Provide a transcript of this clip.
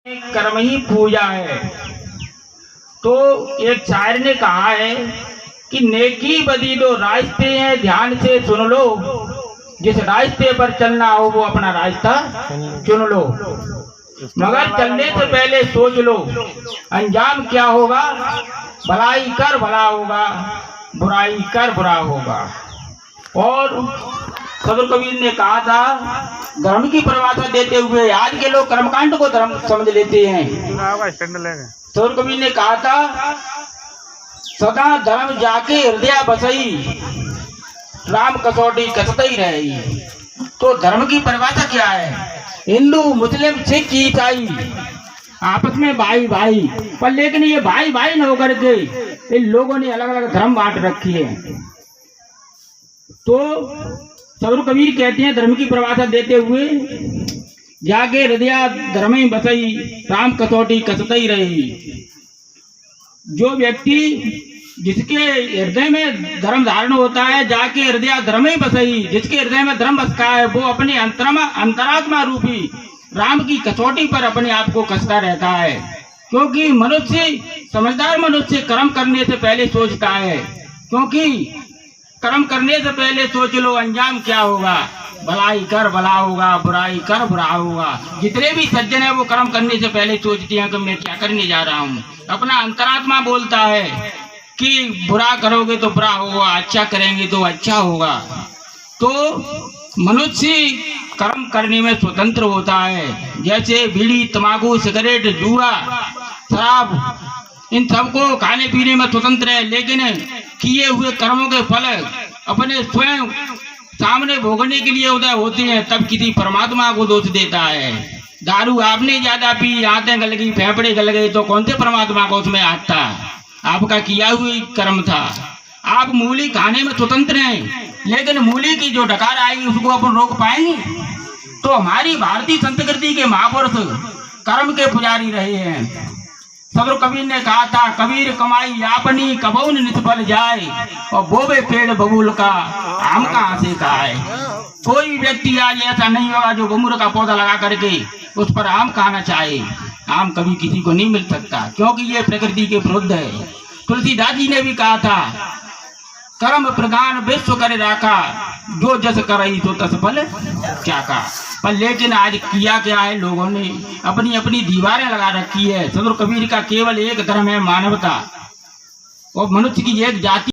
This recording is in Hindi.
कर्म ही पूजा है। तो एक शायर ने कहा है कि नेकी बदी दो रास्ते हैं, ध्यान से सुन लो, जिस रास्ते पर चलना हो वो अपना रास्ता चुन लो, मगर चलने से पहले सोच लो अंजाम क्या होगा। भलाई कर भला होगा, बुराई कर बुरा होगा। और सदर कबीर ने कहा था, धर्म की परिभाषा देते हुए आज के लोग कर्मकांड को धर्म समझ लेते हैं। सदर कबीर ने कहा था, सदा धर्म जाके हृदय बसई, राम कसौटी कसतई रही। तो धर्म की परिभाषा क्या है? हिंदू मुस्लिम सिख ईसाई आपस में भाई भाई, पर लेकिन ये भाई भाई न होकर के इन लोगों ने अलग अलग धर्म बांट रखी है। तो सदर कबीर कहते हैं धर्म की परिभाषा देते हुए, जागे हृदय धर्म ही बसई, राम कसौटी कसतई रही। जो व्यक्ति जिसके हृदय में धर्म धारण होता है, जाके हृदय धर्म ही बसई, जिसके हृदय में धर्म बसता है वो अपने अंतरात्मा रूपी राम की कसौटी पर अपने आप को कसता रहता है। क्योंकि मनुष्य, समझदार मनुष्य कर्म करने से पहले सोचता है, क्योंकि कर्म करने से पहले सोच लो अंजाम क्या होगा। भलाई कर भला होगा, बुराई कर बुरा होगा। जितने भी सज्जन है वो कर्म करने से पहले सोचते हैं कि मैं क्या करने जा रहा हूँ। अपना अंतरात्मा बोलता है कि बुरा करोगे तो बुरा होगा, अच्छा करेंगे तो अच्छा होगा। तो मनुष्य कर्म करने में स्वतंत्र होता है। जैसे बीड़ी, तंबाकू, सिगरेट, जुआ, शराब, इन सबको खाने पीने में स्वतंत्र है, लेकिन किए हुए कर्मों के फल अपने स्वयं सामने भोगने के लिए उदय होते हैं, तब किसी परमात्मा को दोष देता है। दारू आपने ज्यादा पी, आंतें गल गई, फेफड़े गल गए, तो कौन से परमात्मा को उसमें हाथ था? आपका किया हुआ कर्म था। आप मूली खाने में स्वतंत्र हैं, लेकिन मूली की जो डकार आएगी उसको अपन रोक पाएंगे? तो हमारी भारतीय संस्कृति के महापुरुष कर्म के पुजारी रहे हैं। सदर कबीर ने कहा था, कबीर कमाई अपनी कबून निष्फल जाए, और बोबे पेड़ बबूल का आम कहाँ से खाए। कोई व्यक्ति आज ऐसा नहीं होगा जो बबूल का पौधा लगा करके उस पर आम खाना चाहे। आम कभी किसी को नहीं मिल सकता, क्योंकि ये प्रकृति के विरुद्ध है। तुलसीदास जी ने भी कहा था, कर्म प्रधान विश्व करे राखा, जो जस करई तो तस फल क्या का। पर लेकिन आज किया क्या है, लोगों ने अपनी अपनी दीवारें लगा रखी है। सदर कबीर का केवल एक धर्म है, मानवता, और मनुष्य की एक जाति